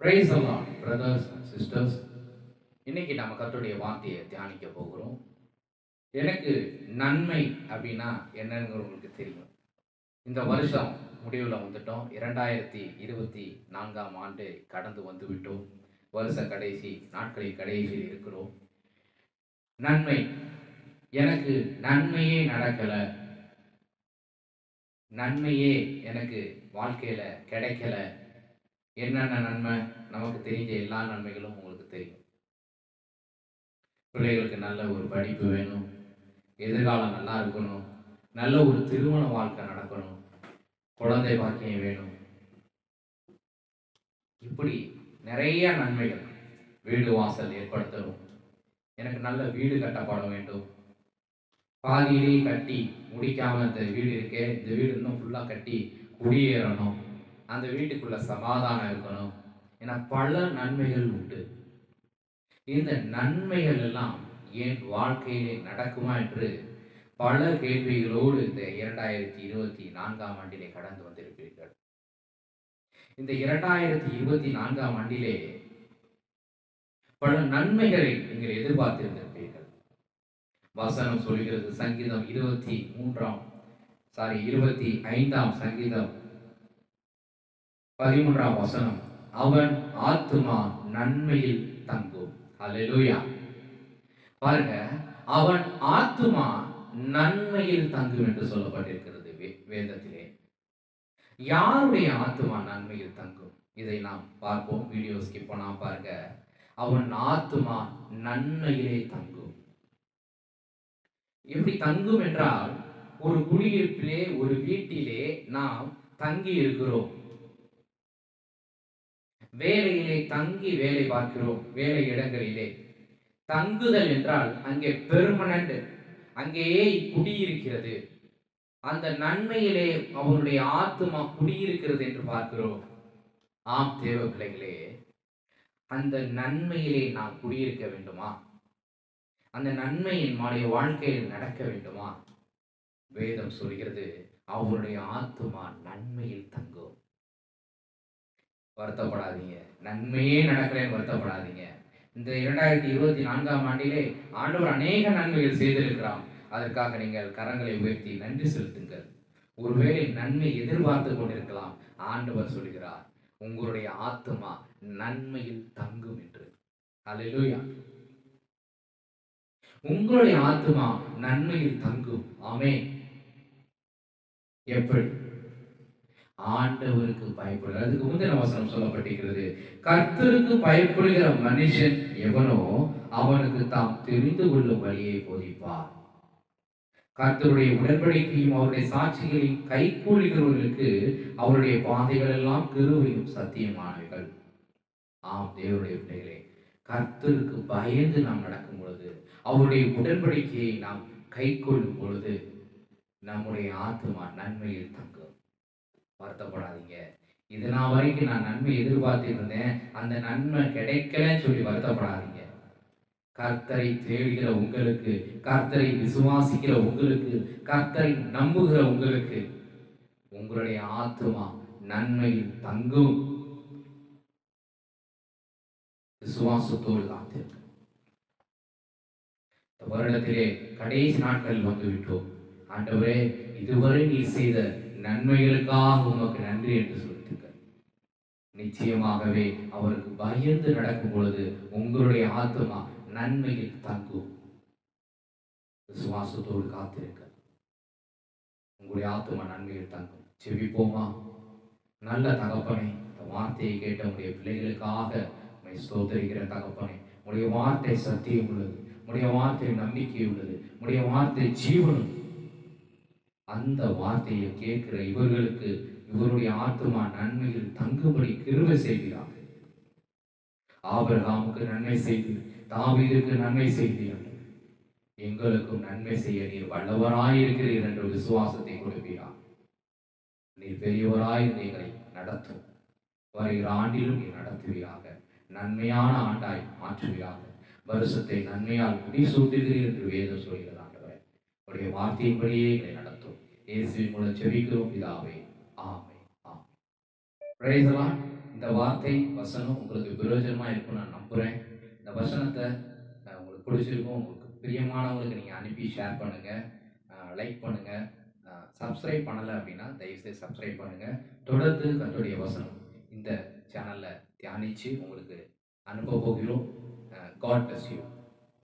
Price Allah brothers and sisters. இன்னைக்கு நம்ம கர்த்தருடைய வார்த்தையை தியானிக்க போகிறோம். எனக்கு நன்மை அப்படின்னா என்னன்னு உங்களுக்கு தெரியும். இந்த வருஷம் முடிவில் வந்துட்டோம். 2024ஆம் ஆண்டு கடந்து வந்து விட்டோம். வருஷ கடைசி நாட்களில் கடைசியில் இருக்கிறோம். நன்மை, எனக்கு நன்மையே நடக்கல, நன்மையே எனக்கு வாழ்க்கையில கிடைக்கல. என்னென்ன நன்மை? நமக்கு தெரிஞ்ச எல்லா நன்மைகளும் உங்களுக்கு தெரியும். பிள்ளைகளுக்கு நல்ல ஒரு படிப்பு வேணும், எதிர்காலம் நல்லா இருக்கணும், நல்ல ஒரு திருமண வாழ்க்கை நடக்கணும், குழந்தை பாக்கியம் வேணும், இப்படி நிறைய நன்மைகள். வீடு வாசல் ஏற்படுத்தணும், எனக்கு நல்ல வீடு கட்டப்பட வேண்டும், பாதியிலே கட்டி முடிக்காம இந்த வீடு இருக்கே, இந்த வீடு இன்னும் ஃபுல்லாக கட்டி குடியேறணும், அந்த வீட்டுக்குள்ள சமாதானம் இருக்கணும் என பல நன்மைகள் உண்டு. இந்த நன்மைகள் எல்லாம் என் வாழ்க்கையிலே நடக்குமா என்று பல கேள்விகளோடு இந்த 2024ஆம் ஆண்டிலே கடந்து வந்திருப்பீர்கள். இந்த 2024ஆம் ஆண்டிலே பல நன்மைகளை நீங்கள் எதிர்பார்த்திருந்திருப்பீர்கள். வசனம் சொல்கிறது, சங்கீதம் 25ஆம் சங்கீதம் 13ஆம் வசனம், அவன் ஆத்துமா நன்மையில் தங்கும். அல்லேலூயா. பாருங்க, அவன் ஆத்துமா நன்மையில் தங்கும் என்று சொல்லப்பட்டிருக்கிறது வேதத்திலே. யாருடைய ஆத்துமா நன்மையில் தங்கும்? இதை நாம் பார்ப்போம். வீடியோ ஸ்கிப் பண்ணா பாருங்க. அவன் ஆத்துமா நன்மையிலே தங்கும். எப்படி தங்கும் என்றால், ஒரு குடியிருப்பிலே, ஒரு வீட்டிலே நாம் தங்கி இருக்கிறோம். வேலையிலே தங்கி வேலை பார்க்கிறோம். வேலை இடங்களிலே தங்குதல் என்றால் அங்கே பெர்மனன்ட், அங்கேயே குடியிருக்கிறது. அந்த நன்மையிலே அவருடைய ஆத்துமா குடியிருக்கிறது என்று பார்க்கிறோம். ஆம் தேவ பிள்ளைகளே, அந்த நன்மையிலே நாம் குடியிருக்க வேண்டுமா? அந்த நன்மையின் நம்முடைய வாழ்க்கையில் நடக்க வேண்டுமா? வேதம் சொல்கிறது, அவருடைய ஆத்துமா நன்மையில் தங்கும். வருத்தப்படாதீங்க, நன்மையே நடக்கலன்னு வருத்தப்படாதீங்க. இந்த 2024ஆம் ஆண்டிலே ஆண்டவர் அநேக நன்மைகள் செய்திருக்கிறார். அதற்காக நீங்கள் கரங்களை உயர்த்தி நன்றி செலுத்துங்கள். ஒருவேளை நன்மை எதிர்பார்த்து கொண்டிருக்கலாம். ஆண்டவர் சொல்கிறார், உங்களுடைய ஆத்துமா நன்மையில் தங்கும் என்று. அல்லேலூயா. உங்களுடைய ஆத்துமா நன்மையில் தங்கும். ஆமென். எப்படி? ஆண்டவருக்கு பயப்படுகிற, அதுக்கு முந்தின வசனம் சொல்லப்பட்டிருக்கிறது, கர்த்தருக்கு பயப்படுகிற மனுஷன் எவனோ அவனுக்கு தாம் தெரிந்து கொள்ளும் வழியை போதிப்பார். கர்த்தருடைய உடன்படிக்கையும் அவருடைய சாட்சிகளையும் கைகூறுகிறவர்களுக்கு அவருடைய பாதைகள் எல்லாம் கிருபையும் சத்தியமானவைகள். ஆம் தேவனுடைய பிள்ளைகளே, கர்த்தருக்கு பயந்து நாம் நடக்கும் பொழுது, அவருடைய உடன்படிக்கையை நாம் கைக்கொள்ளும் பொழுது, நம்முடைய ஆத்துமா நன்மையில் தங்கும். வருத்தப்படாதீங்க. இது நாள் வரைக்கும் நான் நன்மை எதிர்பார்த்து இருந்தேன், அந்த நன்மை கிடைக்கலன்னு சொல்லி வருத்தப்படாதீங்க. கர்த்தரை தேடுகிற உங்களுக்கு, கர்த்தரை விசுவாசிக்கிற உங்களுக்கு, கர்த்தரை நம்புகிற உங்களுக்கு, உங்களுடைய ஆத்துமா நன்மையில் தங்கும். விசுவாசத்தோடு காத்திருக்க. இந்த வருடத்திலே கடைசி நாட்கள் வந்து விட்டோம். ஆண்டவரே, இதுவரை நீ செய்த நன்மைகளுக்காக உமக்கு நன்றி என்று சொல்லியிருக்க. நிச்சயமாகவே அவருக்கு பயந்து நடக்கும் பொழுது உங்களுடைய ஆத்துமா நன்மையில் தங்கும். விசுவாசத்தோடு காத்திருக்க, உங்களுடைய ஆத்துமா நன்மையில் தங்கும். செவிப்போமா? நல்ல தகப்பனை, இந்த வார்த்தையை கேட்ட உடைய பிள்ளைகளுக்காக ஸ்தோத்திரிக்கிற தகப்பனை, உடைய வார்த்தை சத்தியம் உள்ளது, உடைய வார்த்தை நம்பிக்கை உள்ளது, உடைய வார்த்தை ஜீவனும். அந்த வார்த்தையை கேட்கிற இவர்களுக்கு இவருடைய ஆத்துமா நன்மையில் தங்கும்படி கிருபை செய்கிறார். ஆபிரகாமுக்கு நன்மை செய்து, தாவீதுக்கு நன்மை செய்தீர், எங்களுக்கும் நன்மை செய்ய நீர் வல்லவராயிருக்கிறீர் என்ற விசுவாசத்தை கொடுக்கிறார். நீர் பெரியவராய் எங்களை நடத்தும். வருகிற ஆண்டிலும் நீர் நடத்துவீராக. நன்மையான ஆண்டாய் மாற்றுவீராக. வருஷத்தை நன்மையால் முடிசூட்டுகிறீர் என்று வேதம் சொல்கிறார். ஆண்டவரே, உடைய வார்த்தையின்படியே எங்களை நடத்தும். இயேசுவின் மூலம் ஜெபிக்கிறோம் பிதாவே. ஆமென். ஆமென். Praise the lord. இந்த வார்த்தை வசனம் உங்களுக்கு பிரயோஜனமாக இருக்கும்னு நான் நம்புகிறேன். இந்த வசனத்தை உங்களுக்கு பிடிச்சிருக்கும், உங்களுக்கு பிரியமானவங்களுக்கு நீங்கள் அனுப்பி ஷேர் பண்ணுங்கள், லைக் பண்ணுங்கள். சப்ஸ்கிரைப் பண்ணலை அப்படின்னா தயவுசெய்து சப்ஸ்கிரைப் பண்ணுங்கள். தொடர்ந்து கர்த்தருடைய வசனம் இந்த சேனலில் தியானித்து உங்களுக்கு அனுப்ப போகிறோம். God bless you.